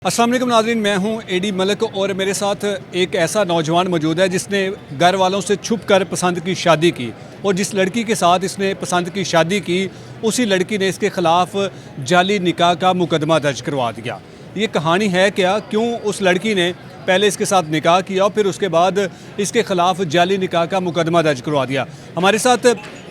अस्सलाम वालेकुम नाज़रीन, मैं हूं एडी मलिक और मेरे साथ एक ऐसा नौजवान मौजूद है जिसने घर वालों से छुप कर पसंद की शादी की और जिस लड़की के साथ इसने पसंद की शादी की उसी लड़की ने इसके ख़िलाफ़ जाली निकाह का मुकदमा दर्ज करवा दिया। ये कहानी है क्या, क्यों उस लड़की ने पहले इसके साथ निकाह किया और फिर उसके बाद इसके ख़िलाफ़ जाली निकाह का मुकदमा दर्ज करवा दिया। हमारे साथ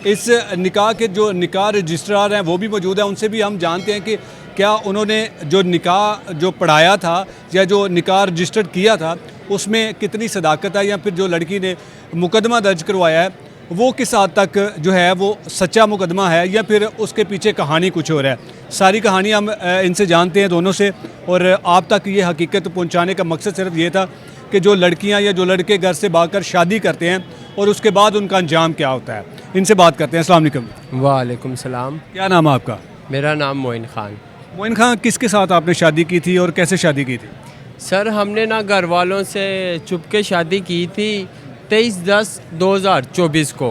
इस निकाह के जो निकाह रजिस्ट्रार हैं वो भी मौजूद हैं, उनसे भी हम जानते हैं कि क्या उन्होंने जो निकाह जो पढ़ाया था या जो निकाह रजिस्टर्ड किया था उसमें कितनी सदाकत है, या फिर जो लड़की ने मुकदमा दर्ज करवाया है वो किस हद तक जो है वो सच्चा मुकदमा है या फिर उसके पीछे कहानी कुछ और है। सारी कहानी हम इनसे जानते हैं दोनों से, और आप तक ये हकीकत पहुंचाने का मकसद सिर्फ ये था कि जो लड़कियां या जो लड़के घर से भागकर शादी करते हैं और उसके बाद उनका अंजाम क्या होता है। इनसे बात करते हैं। अस्सलाम वालेकुम। वालेकुम सलाम। क्या नाम है आपका? मेरा नाम मोइन ख़ान। मोइन खान, किसके साथ आपने शादी की थी और कैसे शादी की थी? सर हमने ना घर वालों से चुपके शादी की थी 23/10/2024 को।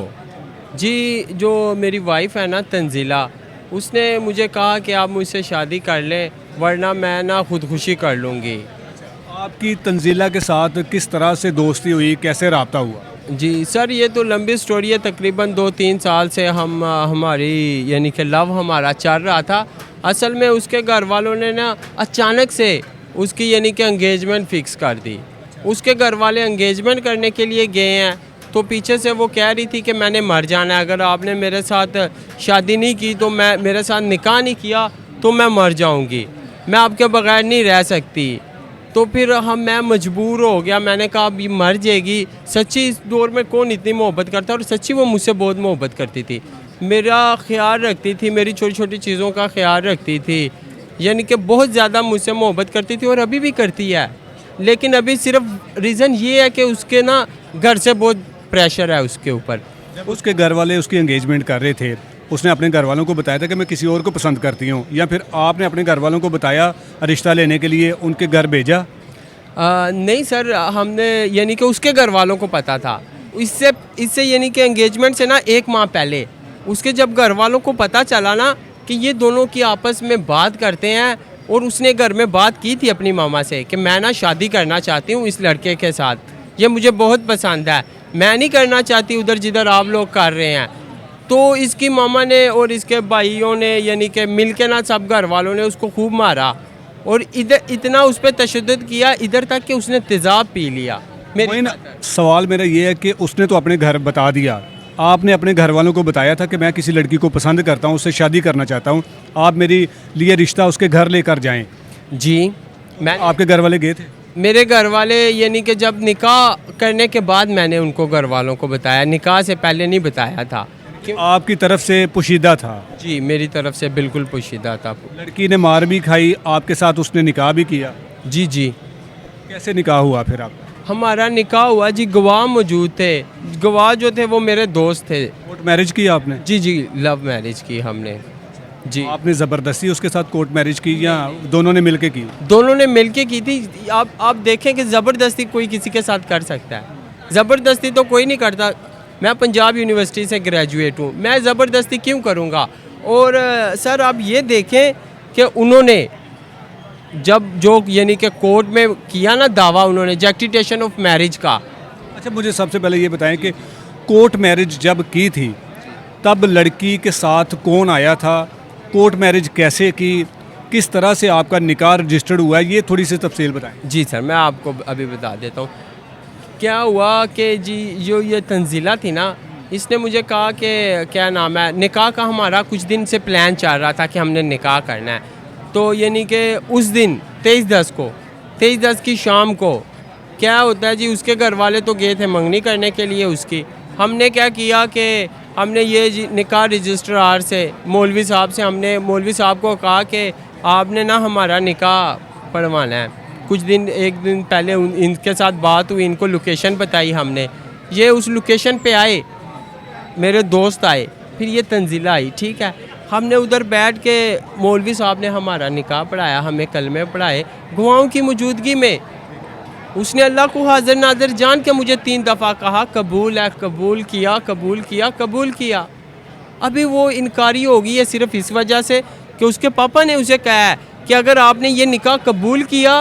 जी, जो मेरी वाइफ है ना तंजीला, उसने मुझे कहा कि आप मुझसे शादी कर लें वरना मैं ना खुदकुशी कर लूँगी। आपकी तंजीला के साथ किस तरह से दोस्ती हुई, कैसे रब्ता हुआ? जी सर, ये तो लंबी स्टोरी है। तकरीबन 2-3 साल से हमारी यानी कि लव हमारा चल रहा था। असल में उसके घर वालों ने ना अचानक से उसकी यानी कि एंगेजमेंट फ़िक्स कर दी। उसके घर वाले एंगेजमेंट करने के लिए गए हैं तो पीछे से वो कह रही थी कि मैंने मर जाना है, अगर आपने मेरे साथ शादी नहीं की तो मैं मेरे साथ निकाह नहीं किया तो मैं मर जाऊंगी, मैं आपके बगैर नहीं रह सकती। तो फिर मैं मजबूर हो गया, मैंने कहा अभी मर जाएगी। सच्ची इस दौर में कौन इतनी मोहब्बत करता है, और सच्ची वो मुझसे बहुत मोहब्बत करती थी, मेरा ख्याल रखती थी, मेरी छोटी छोटी चीज़ों का ख्याल रखती थी, यानी कि बहुत ज़्यादा मुझसे मोहब्बत करती थी और अभी भी करती है। लेकिन अभी सिर्फ रीज़न ये है कि उसके ना घर से बहुत प्रेशर है उसके ऊपर। जब उसके घर वाले उसकी एंगेजमेंट कर रहे थे उसने अपने घर वालों को बताया था कि मैं किसी और को पसंद करती हूँ, या फिर आपने अपने घर वालों को बताया रिश्ता लेने के लिए उनके घर भेजा? नहीं सर, हमने यानी कि उसके घर वालों को पता था। इससे यानी कि एंगेजमेंट से ना 1 माह पहले उसके जब घर वालों को पता चला ना कि ये दोनों की आपस में बात करते हैं, और उसने घर में बात की थी अपनी मामा से कि मैं ना शादी करना चाहती हूँ इस लड़के के साथ, ये मुझे बहुत पसंद है, मैं नहीं करना चाहती उधर जिधर आप लोग कर रहे हैं। तो इसकी मामा ने और इसके भाइयों ने यानी कि मिल के ना सब घर वालों ने उसको खूब मारा और इधर इतना उस पर तशद्दुद किया, इधर तक कि उसने तेज़ाब पी लिया। सवाल मेरा ये है कि उसने तो अपने घर बता दिया, आपने अपने घर वालों को बताया था कि मैं किसी लड़की को पसंद करता हूँ, उससे शादी करना चाहता हूँ, आप मेरे लिए रिश्ता उसके घर लेकर जाएं। जी, मैं आपके घर वाले गए थे? मेरे घर वाले यानी कि जब निकाह करने के बाद मैंने उनको घर वालों को बताया, निकाह से पहले नहीं बताया था। आपकी तरफ से पोशीदा था? जी, मेरी तरफ से बिल्कुल पोशीदा था। लड़की ने मार भी खाई, आपके साथ उसने निकाह भी किया? जी जी। कैसे निकाह हुआ फिर आपका? हमारा निकाह हुआ जी, गवाह मौजूद थे। गवाह जो थे वो मेरे दोस्त थे। कोर्ट मैरिज की आपने? जी जी, लव मैरिज की हमने। जी। आपने ज़बरदस्ती उसके साथ कोर्ट मैरिज की या दोनों ने मिलके की? दोनों ने मिलके की थी। आप देखें कि ज़बरदस्ती कोई किसी के साथ कर सकता है, ज़बरदस्ती तो कोई नहीं करता। मैं पंजाब यूनिवर्सिटी से ग्रेजुएट हूँ, मैं ज़बरदस्ती क्यों करूँगा। और सर आप ये देखें कि उन्होंने जब जो यानी कि कोर्ट में किया ना दावा, उन्होंने जस्टिफिकेशन ऑफ मैरिज का। अच्छा, मुझे सबसे पहले ये बताएं कि कोर्ट मैरिज जब की थी तब लड़की के साथ कौन आया था, कोर्ट मैरिज कैसे की, किस तरह से आपका निकाह रजिस्टर्ड हुआ है, ये थोड़ी सी तफसील बताएं। जी सर, मैं आपको अभी बता देता हूँ। क्या हुआ कि जी जो ये तंजीला थी ना, इसने मुझे कहा कि क्या नाम है, निकाह का हमारा कुछ दिन से प्लान चल रहा था कि हमने निकाह करना है। तो यानी कि उस दिन 23/10 की शाम को क्या होता है जी, उसके घर वाले तो गए थे मंगनी करने के लिए उसकी। हमने क्या किया कि हमने ये निकाह रजिस्ट्रार से मौलवी साहब से हमने मौलवी साहब को कहा कि आपने ना हमारा निकाह पढ़वाना है। कुछ दिन एक दिन पहले इनके साथ बात हुई, इनको लोकेशन बताई हमने, ये उस लोकेशन पे आए, मेरे दोस्त आए, फिर ये तंजीला आई। ठीक है, हमने उधर बैठ के मौलवी साहब ने हमारा निकाह पढ़ाया, हमें कलमे पढ़ाए गवाहों की मौजूदगी में। उसने अल्लाह को हाजिर नाजिर जान के मुझे 3 दफ़ा कहा कबूल है, कबूल किया, कबूल किया, कबूल किया। अभी वो इनकारी होगी है सिर्फ इस वजह से कि उसके पापा ने उसे कहा है कि अगर आपने ये निकाह कबूल किया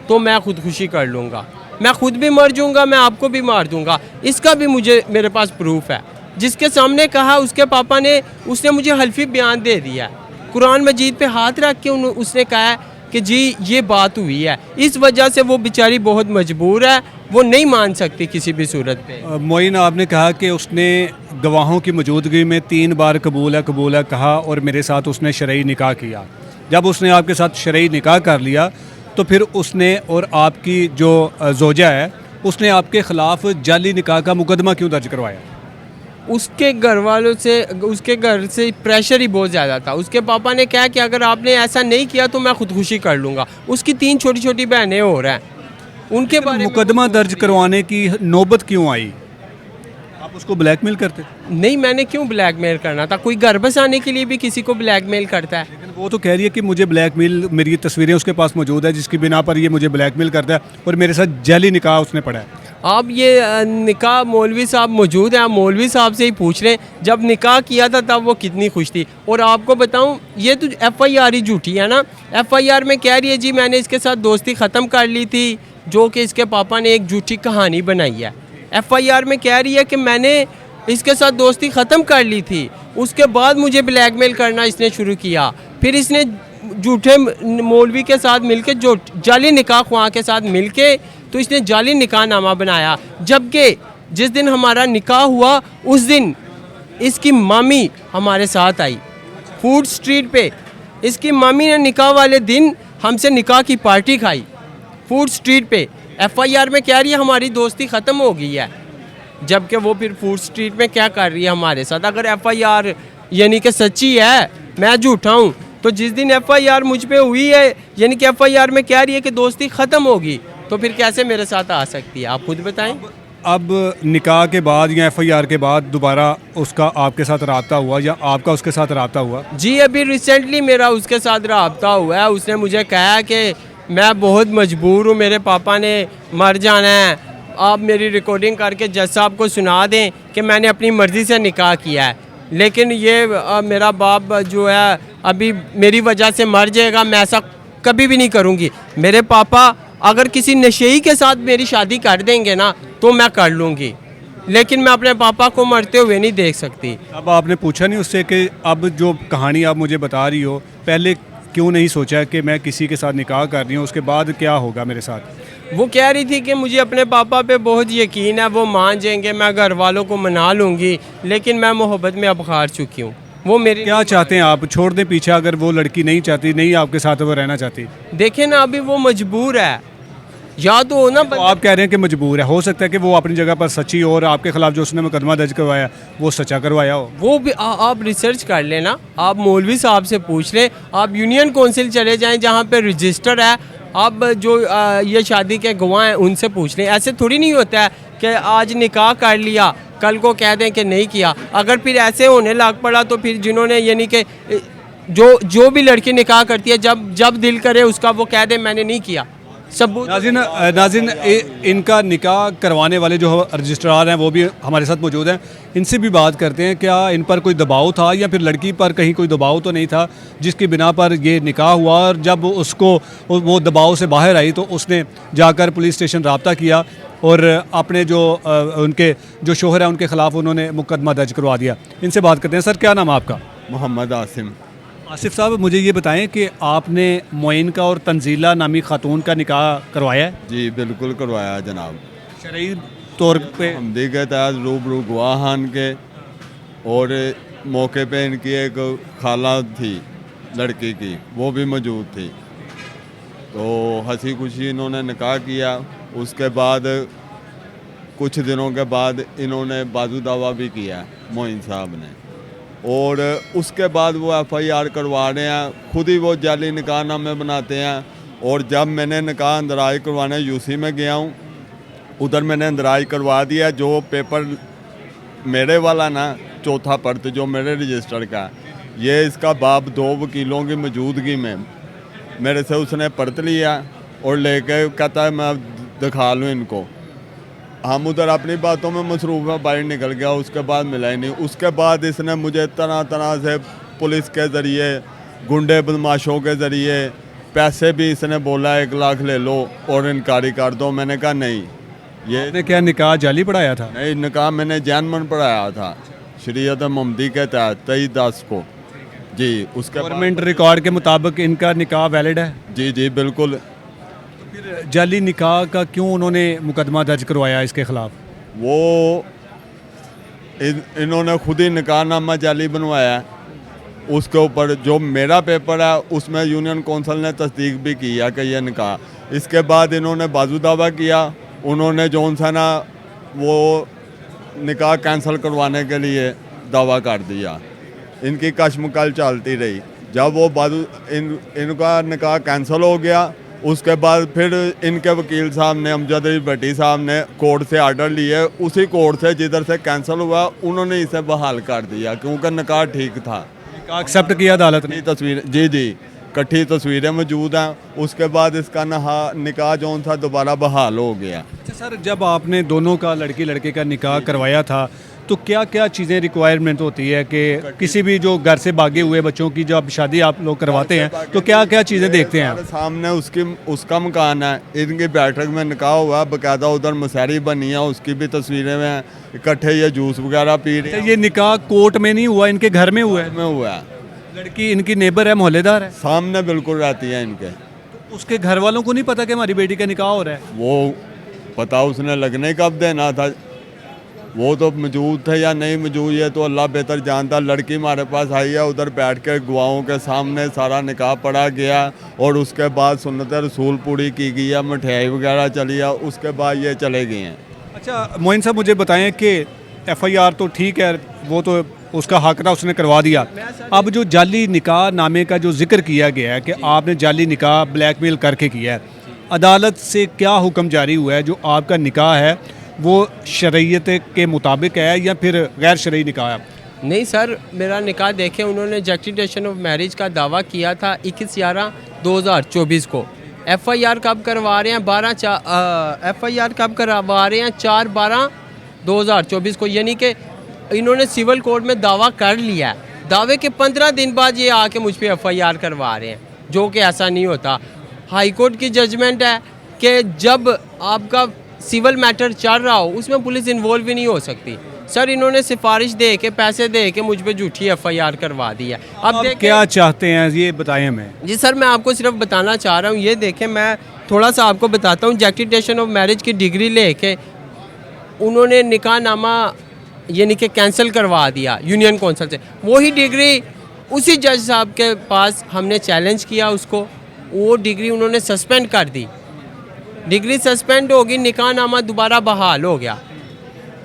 तो मैं खुदकुशी कर लूँगा, मैं खुद भी मर जाऊँगा, मैं आपको भी मार दूँगा। इसका भी मेरे पास प्रूफ है। जिसके सामने कहा उसके पापा ने, उसने मुझे हल्फी बयान दे दिया, कुरान मजीद पे हाथ रख के उसने कहा है कि जी ये बात हुई है। इस वजह से वो बेचारी बहुत मजबूर है, वो नहीं मान सकती किसी भी सूरत पे। मोइन, आपने कहा कि उसने गवाहों की मौजूदगी में 3 बार कबूल है कहा और मेरे साथ उसने शरई निकाह किया। जब उसने आपके साथ शरई निकाह कर लिया तो फिर उसने और आपकी जो ज़ौजा है उसने आपके ख़िलाफ़ जाली निकाह का मुकदमा क्यों दर्ज करवाया? उसके घर वालों से, उसके घर से प्रेशर ही बहुत ज़्यादा था। उसके पापा ने कहा कि अगर आपने ऐसा नहीं किया तो मैं खुदकुशी कर लूँगा। उसकी 3 छोटी छोटी बहनें और हैं, उनके बारे में मुकदमा दर्ज करवाने की नौबत क्यों आई? आप उसको ब्लैकमेल करते? नहीं, मैंने क्यों ब्लैकमेल करना था? कोई घर बसाने के लिए भी किसी को ब्लैकमेल करता है? लेकिन वो तो कह रही है कि मुझे ब्लैकमेल, मेरी तस्वीरें उसके पास मौजूद है जिसकी बिना पर ये मुझे ब्लैकमेल करता है और मेरे साथ जाली निकाह उसने पढ़ा है। आप ये निकाह, मौलवी साहब मौजूद हैं, आप मौलवी साहब से ही पूछ लें जब निकाह किया था तब वो कितनी खुश थी। और आपको बताऊं, ये तो FIR ही झूठी है ना। FIR में कह रही है जी मैंने इसके साथ दोस्ती ख़त्म कर ली थी, जो कि इसके पापा ने एक झूठी कहानी बनाई है। FIR में कह रही है कि मैंने इसके साथ दोस्ती ख़त्म कर ली थी, उसके बाद मुझे ब्लैकमेल करना इसने शुरू किया। फिर इसने झूठे मौलवी के साथ मिलके, जो जाली निकाह ख्वाह के साथ मिलके, तो इसने जाली निकाह नामा बनाया। जबकि जिस दिन हमारा निकाह हुआ उस दिन इसकी मामी हमारे साथ आई फूड स्ट्रीट पे। इसकी मामी ने निकाह वाले दिन हमसे निकाह की पार्टी खाई फूड स्ट्रीट पे। FIR में कह रही है हमारी दोस्ती ख़त्म हो गई है, जबकि वो फिर फूड स्ट्रीट में क्या कर रही है हमारे साथ। अगर FIR यानी कि सच्ची है, मैं झूठा हूँ, तो जिस दिन FIR मुझ पे हुई है यानी कि FIR में कह रही है कि दोस्ती ख़त्म होगी, तो फिर कैसे मेरे साथ आ सकती है? आप खुद बताएं। अब निकाह के बाद या FIR के बाद दोबारा उसका आपके साथ रब्ता हुआ या आपका उसके साथ रब्ता हुआ? जी अभी रिसेंटली मेरा उसके साथ रब्ता हुआ है। उसने मुझे कहा कि मैं बहुत मजबूर हूँ, मेरे पापा ने मर जाना है, आप मेरी रिकॉर्डिंग करके जज साहब को सुना दें कि मैंने अपनी मर्ज़ी से निकाह किया है, लेकिन ये मेरा बाप जो है अभी मेरी वजह से मर जाएगा, मैं ऐसा कभी भी नहीं करूँगी। मेरे पापा अगर किसी नशेई के साथ मेरी शादी कर देंगे ना तो मैं कर लूँगी, लेकिन मैं अपने पापा को मरते हुए नहीं देख सकती। अब आपने पूछा नहीं उससे कि अब जो कहानी आप मुझे बता रही हो, पहले क्यों नहीं सोचा कि मैं किसी के साथ निकाह कर रही हूँ, उसके बाद क्या होगा मेरे साथ? वो कह रही थी कि मुझे अपने पापा पे बहुत यकीन है, वो मान जाएंगे, मैं घर वालों को मना लूँगी, लेकिन मैं मोहब्बत में अब हार चुकी हूँ। वो मेरे क्या चाहते हैं आप? छोड़ दें पीछे, अगर वो लड़की नहीं चाहती, नहीं आपके साथ वो रहना चाहती? देखें ना, अभी वो मजबूर है, या तो हो ना। तो आप कह रहे हैं कि मजबूर है, हो सकता है कि वो अपनी जगह पर सच्ची और आपके खिलाफ जो उसने मुकदमा दर्ज करवाया वो सच्चा करवाया हो। वो भी आप रिसर्च कर लेना, आप मौलवी साहब से पूछ लें, आप यूनियन काउंसिल चले जाएं जहाँ पे रजिस्टर है, आप जो ये शादी के गवाह हैं उनसे पूछ लें। ऐसे थोड़ी नहीं होता है कि आज निकाह कर लिया कल को कह दें कि नहीं किया। अगर फिर ऐसे होने लग पड़ा तो फिर जिन्होंने यानी कि जो भी लड़की निकाह करती है, जब दिल करे उसका, वो कह दे मैंने नहीं किया, सबूत। नाज़रीन इनका निकाह करवाने वाले जो रजिस्ट्रार हैं वो भी हमारे साथ मौजूद हैं, इनसे भी बात करते हैं क्या इन पर कोई दबाव था या फिर लड़की पर कहीं कोई दबाव तो नहीं था जिसकी बिना पर ये निकाह हुआ, और जब उसको वो दबाव से बाहर आई तो उसने जाकर पुलिस स्टेशन रब्ता किया और अपने जो उनके जो शोहर हैं उनके ख़िलाफ़ उन्होंने मुकदमा दर्ज करवा दिया। इनसे बात करते हैं। सर क्या नाम है आपका? मोहम्मद आसिम। आसिफ साहब, मुझे ये बताएं कि आपने मोइन का और तंजीला नामी खातून का निकाह करवाया है? जी बिल्कुल करवाया जनाब। शरई तौर पे हमदी के तहत रूबरू गवाहान के, और मौके पे इनकी एक खाला थी लड़की की, वो भी मौजूद थी, तो हंसी खुशी इन्होंने निकाह किया। उसके बाद कुछ दिनों के बाद इन्होंने बाजू दावा भी किया मोइन साहब ने, और उसके बाद वो FIR करवा रहे हैं, खुद ही वो जाली निकाह नामे बनाते हैं। और जब मैंने निकाह अंदराज करवाने UC में गया हूँ, उधर मैंने अंदराज करवा दिया। जो पेपर मेरे वाला ना, चौथा पर्त जो मेरे रजिस्टर का, ये इसका बाप 2 वकीलों की मौजूदगी में मेरे से उसने पर्त लिया और लेके कहता है मैं दिखा लूँ इनको। हम उधर अपनी बातों में मसरूफ़ है, बाहर निकल गया, उसके बाद मिला ही नहीं। उसके बाद इसने मुझे तरह तरह से पुलिस के ज़रिए, गुंडे बदमाशों के ज़रिए पैसे भी इसने बोला 1 लाख ले लो और इनकारी कर दो। मैंने कहा नहीं, ये आपने क्या निकाह जाली पढ़ाया था? नहीं, निकाह मैंने जैन पढ़ाया था शरीयत मोहम्मदी के तहत 23/10 को जी। उसके बाद गवर्नमेंट रिकॉर्ड के मुताबिक इनका निकाह वैलिड है। जी जी बिल्कुल। फिर जाली निकाह का क्यों उन्होंने मुकदमा दर्ज करवाया इसके खिलाफ? वो इन्होंने खुद ही निकाहनामा जाली बनवाया है। उसके ऊपर जो मेरा पेपर है उसमें यूनियन कौंसिल ने तस्दीक भी की है कि यह निकाह। इसके बाद इन्होंने बाजू दावा किया, उन्होंने जौन सा ना वो निकाह कैंसिल करवाने के लिए दावा कर दिया। इनकी कश्मकश चलती रही। जब वो बाजू इनका निकाह कैंसिल हो गया, उसके बाद फिर इनके वकील साहब ने, अमजद अली भट्टी साहब ने कोर्ट से आर्डर लिए। उसी कोर्ट से जिधर से कैंसिल हुआ उन्होंने इसे बहाल कर दिया क्योंकि निकाह ठीक था। निकाह एक्सेप्ट किया अदालत ने। तस्वीर जी जी इकट्ठी तस्वीरें मौजूद हैं। उसके बाद इसका निकाह जौन था दोबारा बहाल हो गया। अच्छा सर, जब आपने दोनों का लड़की लड़के का निकाह करवाया था तो क्या क्या चीज़ें रिक्वायरमेंट होती है कि किसी भी जो घर से भागे हुए बच्चों की जब शादी आप लोग करवाते हैं तो क्या क्या चीज़ें देखते हैं? हमारे सामने उसका मकान है, इनकी बैठक में निकाह हुआ, बाकायदा उधर मसहरी बनी है, उसकी भी तस्वीरें हैं। इकट्ठे ये जूस वगैरह पी रहे हैं। ये निकाह कोर्ट में नहीं हुआ, इनके घर में हुआ है? में हुआ है। लड़की इनकी नेबर है, मोहल्लेदार है, सामने बिल्कुल रहती है इनके। तो उसके घर वालों को नहीं पता कि हमारी बेटी का निकाह हो रहा है? वो पता उसने लगने कब देना था, वो तो मौजूद थे या नहीं मौजूद है तो अल्लाह बेहतर जानता। लड़की हमारे पास आई है, उधर बैठ के गवाहों के सामने सारा निकाह पढ़ा गया और उसके बाद सुन्नत रसूल पूरी की गई है, मिठाई वगैरह चली है, उसके बाद ये चले गए हैं। अच्छा मोइन साहब, मुझे बताएं कि FIR तो ठीक है, वो तो उसका हक था, उसने करवा दिया। अब जो जाली निकाह नामे का जो जिक्र किया गया है कि आपने जाली निकाह ब्लैकमेल करके किया है, अदालत से क्या हुक्म जारी हुआ है? जो आपका निकाह है वो शरीयत के मुताबिक है या फिर गैर शरई निकाह है? नहीं सर, मेरा निकाह देखें, उन्होंने जस्टिफिकेशन ऑफ मैरिज का दावा किया था 21/11/2024 को। FIR कब करवा रहे हैं? FIR कब करवा रहे हैं? 4/12/2024 को, यानी कि इन्होंने सिविल कोर्ट में दावा कर लिया है। दावे के 15 दिन बाद ये आके मुझ पर FIR करवा रहे हैं, जो कि ऐसा नहीं होता। हाई कोर्ट की जजमेंट है कि जब आपका सिविल मैटर चल रहा हो उसमें पुलिस इन्वॉल्व भी नहीं हो सकती। सर, इन्होंने सिफारिश दे के, पैसे दे के मुझ पे झूठी FIR करवा दी है। अब क्या चाहते हैं ये बताएं हमें। जी सर, मैं आपको सिर्फ बताना चाह रहा हूँ, ये देखें, मैं थोड़ा सा आपको बताता हूँ। जस्टिफिकेशन ऑफ मैरिज की डिग्री लेके उन्होंने निकाहनामा यानी कि कैंसिल करवा दिया यूनियन कौंसिल से। वही डिग्री उसी जज साहब के पास हमने चैलेंज किया उसको, वो डिग्री उन्होंने सस्पेंड कर दी। डिग्री सस्पेंड होगी, निकाहनामा दोबारा बहाल हो गया।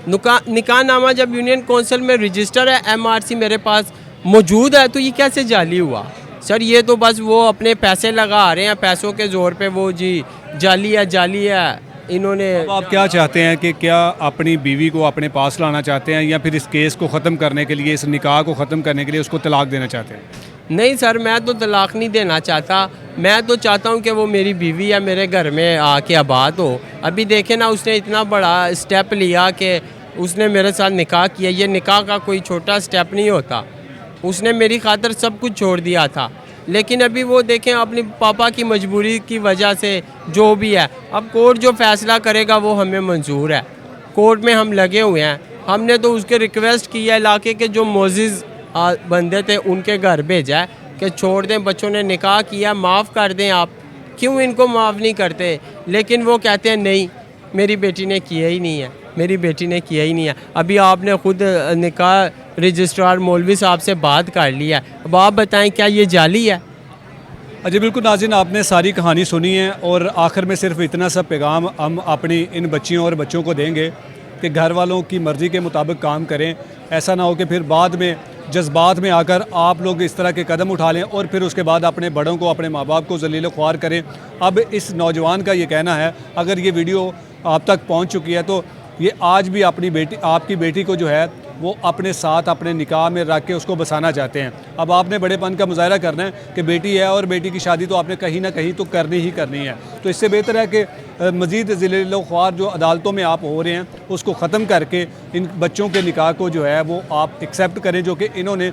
निकाहनामा जब यूनियन कौंसिल में रजिस्टर है, MRC मेरे पास मौजूद है, तो ये कैसे जाली हुआ? सर, ये तो बस वो अपने पैसे लगा रहे हैं, पैसों के ज़ोर पे वो जी जाली है इन्होंने। अब आप क्या चाहते हैं कि क्या अपनी बीवी को अपने पास लाना चाहते हैं या फिर इस केस को ख़त्म करने के लिए, इस निकाह को ख़त्म करने के लिए उसको तलाक देना चाहते हैं? नहीं सर, मैं तो तलाक नहीं देना चाहता। मैं तो चाहता हूँ कि वो मेरी बीवी या मेरे घर में आके आबाद हो। अभी देखें ना, उसने इतना बड़ा स्टेप लिया कि उसने मेरे साथ निकाह किया। ये निकाह का कोई छोटा स्टेप नहीं होता। उसने मेरी खातिर सब कुछ छोड़ दिया था, लेकिन अभी वो देखें अपने पापा की मजबूरी की वजह से जो भी है, अब कोर्ट जो फैसला करेगा वो हमें मंजूर है। कोर्ट में हम लगे हुए हैं। हमने तो उसके रिक्वेस्ट की है, इलाके के जो मोजिज़ बंदे थे उनके घर भेजा है कि छोड़ दें, बच्चों ने निकाह किया, माफ़ कर दें आप। क्यों इनको माफ़ नहीं करते? लेकिन वो कहते हैं नहीं, मेरी बेटी ने किया ही नहीं है, मेरी बेटी ने किया ही नहीं है। अभी आपने ख़ुद निकाह रजिस्ट्रार मौलवी साहब से बात कर लिया है। अब आप बताएं, क्या ये जाली है? जी बिल्कुल नाज़रीन, आपने सारी कहानी सुनी है और आखिर में सिर्फ इतना सा पैगाम हम अपनी इन बच्चियों और बच्चों को देंगे कि घर वालों की मर्ज़ी के मुताबिक काम करें। ऐसा ना हो कि फिर बाद में जज्बात में आकर आप लोग इस तरह के कदम उठा लें और फिर उसके बाद अपने बड़ों को, अपने माँ बाप को ज़लील ख्वार करें। अब इस नौजवान का ये कहना है, अगर ये वीडियो आप तक पहुँच चुकी है तो ये आज भी अपनी बेटी, आपकी बेटी को जो है वो अपने साथ अपने निकाह में रख के उसको बसाना चाहते हैं। अब आपने बड़ेपन का मुजाहरा करना है कि बेटी है और बेटी की शादी तो आपने कहीं ना कहीं तो करनी ही करनी है। तो इससे बेहतर है कि मज़ीद ज़लील ख्वार जो अदालतों में आप हो रहे हैं उसको ख़त्म करके इन बच्चों के निकाह को जो है वो आप एक्सेप्ट करें, जो कि इन्होंने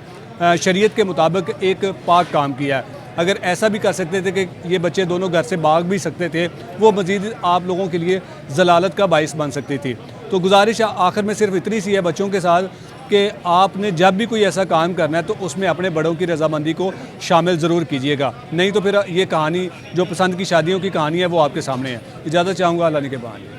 शरीयत के मुताबिक एक पाक काम किया है। अगर ऐसा भी कर सकते थे कि ये बच्चे दोनों घर से भाग भी सकते थे, वो मज़ीद आप लोगों के लिए ज़लालत का बाइस बन सकती थी। तो गुजारिश आखिर में सिर्फ इतनी सी है बच्चों के साथ कि आपने जब भी कोई ऐसा काम करना है तो उसमें अपने बड़ों की रजामंदी को शामिल ज़रूर कीजिएगा, नहीं तो फिर ये कहानी जो पसंद की शादियों की कहानी है वो आपके सामने है। इजाज़त चाहूँगा, अल्लाह ने के बाद।